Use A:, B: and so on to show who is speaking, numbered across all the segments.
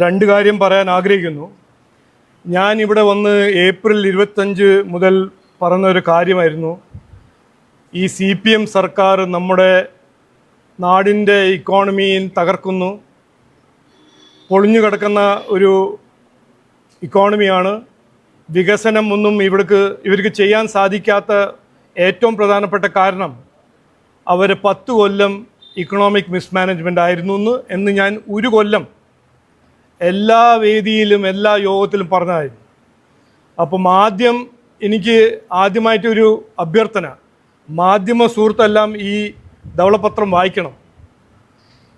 A: രണ്ട് കാര്യം പറയാൻ ആഗ്രഹിക്കുന്നു. ഞാൻ ഇവിടെ വന്ന് ഏപ്രിൽ 25 മുതൽ പറഞ്ഞ ഒരു കാര്യമായിരുന്നു, ഈ CPM സർക്കാർ നമ്മുടെ നാടിൻ്റെ ഇക്കോണമിയിൽ തകർക്കുന്നു, പൊളിഞ്ഞു കിടക്കുന്ന ഒരു ഇക്കോണമിയാണ്. വികസനം ഒന്നും ഇവർക്ക് ചെയ്യാൻ സാധിക്കാത്ത ഏറ്റവും പ്രധാനപ്പെട്ട കാരണം അവർ 10 കൊല്ലം ഇക്കണോമിക് മിസ്മാനേജ്മെൻ്റ് ആയിരുന്നു എന്ന് ഞാൻ ഒരു കൊല്ലം എല്ലാ വേദിയിലും എല്ലാ യോഗത്തിലും പറഞ്ഞതായിരുന്നു. അപ്പം എനിക്ക് ആദ്യമായിട്ടൊരു അഭ്യർത്ഥന, മാധ്യമ സുഹൃത്തെല്ലാം ഈ ധവളപത്രം വായിക്കണം.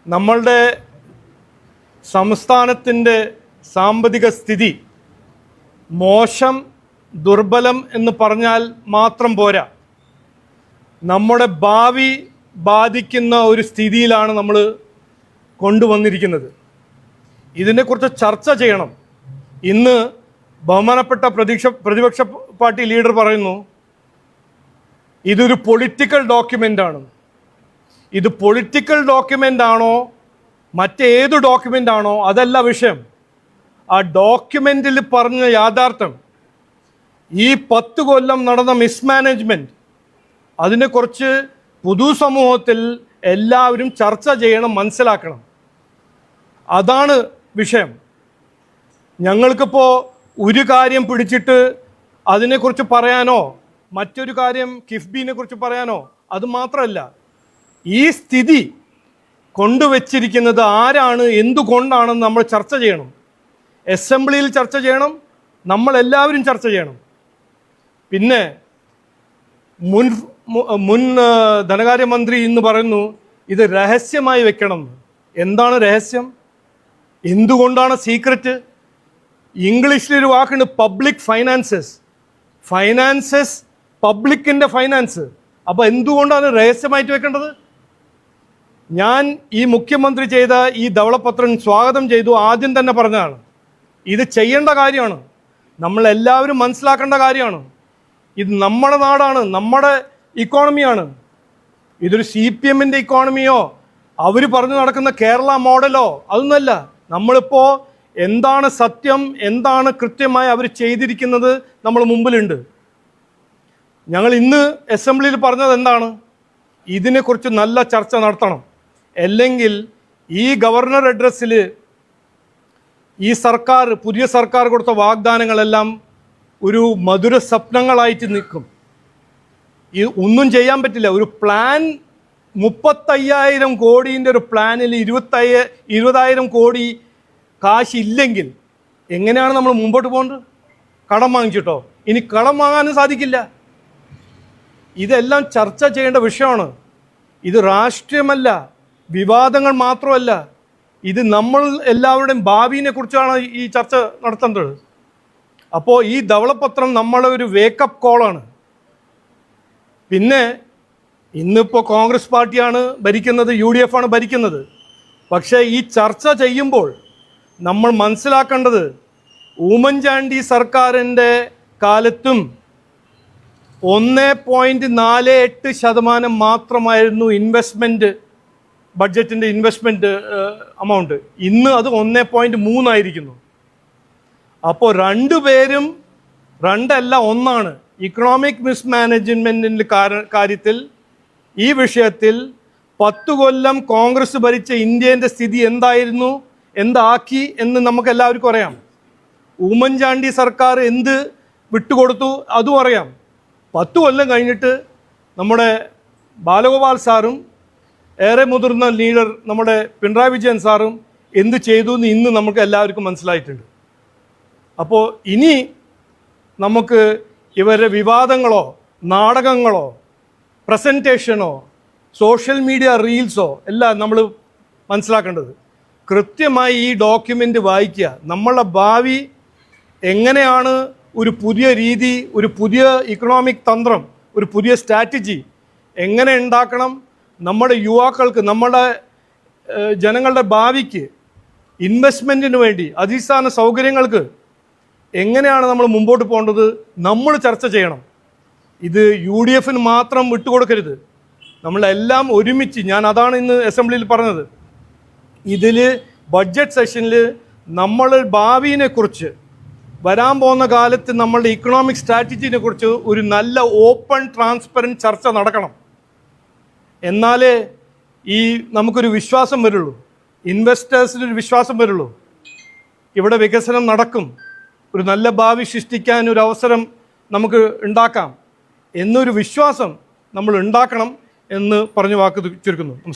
A: നമ്മളുടെ സംസ്ഥാനത്തിൻ്റെ സാമ്പത്തിക സ്ഥിതി മോശം, ദുർബലം എന്ന് പറഞ്ഞാൽ മാത്രം പോരാ, നമ്മുടെ ഭാവി ബാധിക്കുന്ന ഒരു സ്ഥിതിയിലാണ് നമ്മൾ കൊണ്ടുവന്നിരിക്കുന്നത്. ഇതിനെക്കുറിച്ച് ചർച്ച ചെയ്യണം. ഇന്ന് ബഹുമാനപ്പെട്ട പ്രതിപക്ഷ പാർട്ടി ലീഡർ പറയുന്നു ഇതൊരു പൊളിറ്റിക്കൽ ഡോക്യുമെൻ്റ് ആണ്. ഇത് പൊളിറ്റിക്കൽ ഡോക്യുമെൻ്റ് ആണോ മറ്റേത് ഡോക്യുമെൻ്റ് ആണോ അതല്ല വിഷയം. ആ ഡോക്യുമെൻറ്റിൽ പറഞ്ഞ യാഥാർത്ഥ്യം, ഈ 10 കൊല്ലം നടന്ന മിസ്മാനേജ്മെൻറ്റ്, അതിനെക്കുറിച്ച് പൊതുസമൂഹത്തിൽ എല്ലാവരും ചർച്ച ചെയ്യണം, മനസ്സിലാക്കണം. അതാണ് വിഷയം. ഞങ്ങൾക്കിപ്പോൾ ഒരു കാര്യം പിടിച്ചിട്ട് അതിനെക്കുറിച്ച് പറയാനോ മറ്റൊരു കാര്യം കിഫ്ബിനെ കുറിച്ച് പറയാനോ അത് മാത്രമല്ല, ഈ സ്ഥിതി കൊണ്ടുവച്ചിരിക്കുന്നത് ആരാണ്, എന്തുകൊണ്ടാണെന്ന് നമ്മൾ ചർച്ച ചെയ്യണം. അസംബ്ലിയിൽ ചർച്ച ചെയ്യണം, നമ്മളെല്ലാവരും ചർച്ച ചെയ്യണം. പിന്നെ മുൻ ധനകാര്യമന്ത്രി ഇന്ന് പറയുന്നു ഇത് രഹസ്യമായി വെക്കണം. എന്താണ് രഹസ്യം? എന്തുകൊണ്ടാണ് സീക്രറ്റ്? ഇംഗ്ലീഷിലൊരു വാക്കുണ്ട്, പബ്ലിക് ഫൈനാൻസസ്, പബ്ലിക്കിൻ്റെ ഫൈനാൻസ്. അപ്പോൾ എന്തുകൊണ്ടാണ് രഹസ്യമായിട്ട് വെക്കേണ്ടത്? ഞാൻ ഈ മുഖ്യമന്ത്രി ചെയ്ത ഈ ധവളപത്രം സ്വാഗതം ചെയ്തു. ആദ്യം തന്നെ പറഞ്ഞതാണ്, ഇത് ചെയ്യേണ്ട കാര്യമാണ്, നമ്മളെല്ലാവരും മനസ്സിലാക്കേണ്ട കാര്യമാണ്. ഇത് നമ്മുടെ നാടാണ്, നമ്മുടെ ഇക്കോണമിയാണ്. ഇതൊരു CPMൻ്റെ ഇക്കോണമിയോ അവർ പറഞ്ഞു നടക്കുന്ന കേരള മോഡലോ അതൊന്നുമല്ല. നമ്മളിപ്പോൾ എന്താണ് സത്യം, എന്താണ് കൃത്യമായി അവർ ചെയ്തിരിക്കുന്നത് നമ്മൾ മുമ്പിലുണ്ട്. ഞങ്ങൾ ഇന്ന് അസംബ്ലിയിൽ പറഞ്ഞത് എന്താണ്, ഇതിനെക്കുറിച്ച് നല്ല ചർച്ച നടത്തണം. അല്ലെങ്കിൽ ഈ ഗവർണർ അഡ്രസ്സിൽ ഈ സർക്കാർ, പുതിയ സർക്കാർ കൊടുത്ത വാഗ്ദാനങ്ങളെല്ലാം ഒരു മധുര സ്വപ്നങ്ങളായിട്ട് നിൽക്കും. ഒന്നും ചെയ്യാൻ പറ്റില്ല. ഒരു പ്ലാൻ 35,000 കോടീൻ്റെ ഒരു പ്ലാനിൽ 20,000 കോടി കാശില്ലെങ്കിൽ എങ്ങനെയാണ് നമ്മൾ മുമ്പോട്ട് പോകേണ്ടത്? കടം വാങ്ങിച്ചിട്ടോ? ഇനി കടം വാങ്ങാനും സാധിക്കില്ല. ഇതെല്ലാം ചർച്ച ചെയ്യേണ്ട വിഷയമാണ്. ഇത് രാഷ്ട്രീയമല്ല, വിവാദങ്ങൾ മാത്രമല്ല, ഇത് നമ്മൾ എല്ലാവരുടെയും ഭാവിയെ കുറിച്ചാണ് ഈ ചർച്ച നടത്തേണ്ടത്. അപ്പോൾ ഈ ധവളപത്രം നമ്മളെ ഒരു വേക്കപ്പ് കോളാണ്. പിന്നെ ഇന്നിപ്പോൾ കോൺഗ്രസ് പാർട്ടിയാണ് ഭരിക്കുന്നത്, UDF ആണ് ഭരിക്കുന്നത്. പക്ഷേ ഈ ചർച്ച ചെയ്യുമ്പോൾ നമ്മൾ മനസ്സിലാക്കേണ്ടത്, ഉമ്മൻചാണ്ടി സർക്കാരിൻ്റെ കാലത്തും 1.48% മാത്രമായിരുന്നു ബഡ്ജറ്റിൻ്റെ ഇൻവെസ്റ്റ്മെൻറ്റ് എമൗണ്ട്. ഇന്ന് അത് 1.3 ആയിരിക്കുന്നു. അപ്പോൾ രണ്ടുപേരും രണ്ടല്ല ഒന്നാണ്. ഇക്കണോമിക് മിസ്മാനേജ്മെൻറ്റിൻ്റെ കാര്യത്തിൽ, ഈ വിഷയത്തിൽ 10 കൊല്ലം കോൺഗ്രസ് ഭരിച്ച ഇന്ത്യൻ്റെ സ്ഥിതി എന്തായിരുന്നു, എന്താക്കി എന്ന് നമുക്ക് എല്ലാവർക്കും അറിയാം. ഉമ്മൻചാണ്ടി സർക്കാർ എന്ത് വിട്ടുകൊടുത്തു അതും അറിയാം. 10 കൊല്ലം കഴിഞ്ഞിട്ട് നമ്മുടെ ബാലഗോപാൽ സാറും ഏറെ മുതിർന്ന ലീഡർ നമ്മുടെ പിണറായി വിജയൻ സാറും എന്ത് ചെയ്തു എന്ന് ഇന്ന് നമുക്ക് എല്ലാവർക്കും മനസ്സിലായിട്ടുണ്ട്. അപ്പോൾ ഇനി നമുക്ക് ഇവരുടെ വിവാദങ്ങളോ നാടകങ്ങളോ പ്രസൻറ്റേഷനോ സോഷ്യൽ മീഡിയ റീൽസോ എല്ലാം നമ്മൾ മനസ്സിലാക്കേണ്ടത്, കൃത്യമായി ഈ ഡോക്യുമെൻ്റ് വായിക്കുക. നമ്മളുടെ ഭാവി എങ്ങനെയാണ്, ഒരു പുതിയ രീതി, ഒരു പുതിയ ഇക്കണോമിക് തന്ത്രം, ഒരു പുതിയ സ്ട്രാറ്റജി എങ്ങനെ ഉണ്ടാക്കണം, നമ്മുടെ യുവാക്കൾക്ക്, നമ്മുടെ ജനങ്ങളുടെ ഭാവിക്ക്, ഇൻവെസ്റ്റ്മെൻറ്റിന് വേണ്ടി, അടിസ്ഥാന സൗകര്യങ്ങൾക്ക് എങ്ങനെയാണ് നമ്മൾ മുമ്പോട്ട് പോകേണ്ടത്, നമ്മൾ ചർച്ച ചെയ്യണം. ഇത് UDFന് മാത്രം വിട്ടുകൊടുക്കരുത്, നമ്മളെല്ലാം ഒരുമിച്ച്. ഞാൻ അതാണ് ഇന്ന് അസംബ്ലിയിൽ പറഞ്ഞത്. ഇതിൽ ബഡ്ജറ്റ് സെഷനിൽ നമ്മൾ ഭാവിയെക്കുറിച്ച്, വരാൻ പോകുന്ന കാലത്ത് നമ്മളുടെ ഇക്കണോമിക് സ്ട്രാറ്റജിനെ കുറിച്ച് ഒരു നല്ല ഓപ്പൺ ട്രാൻസ്പെറൻറ്റ് ചർച്ച നടക്കണം. എന്നാലേ നമുക്കൊരു വിശ്വാസം വരുള്ളൂ, ഇൻവെസ്റ്റേഴ്സിനൊരു വിശ്വാസം വരുള്ളൂ, ഇവിടെ വികസനം നടക്കും, ഒരു നല്ല ഭാവി സൃഷ്ടിക്കാൻ ഒരു അവസരം നമുക്ക് ഉണ്ടാക്കാം എന്നൊരു വിശ്വാസം നമ്മൾ ഉണ്ടാക്കണം എന്ന് പറഞ്ഞ് വാക്ക് ചുരുക്കുന്നു.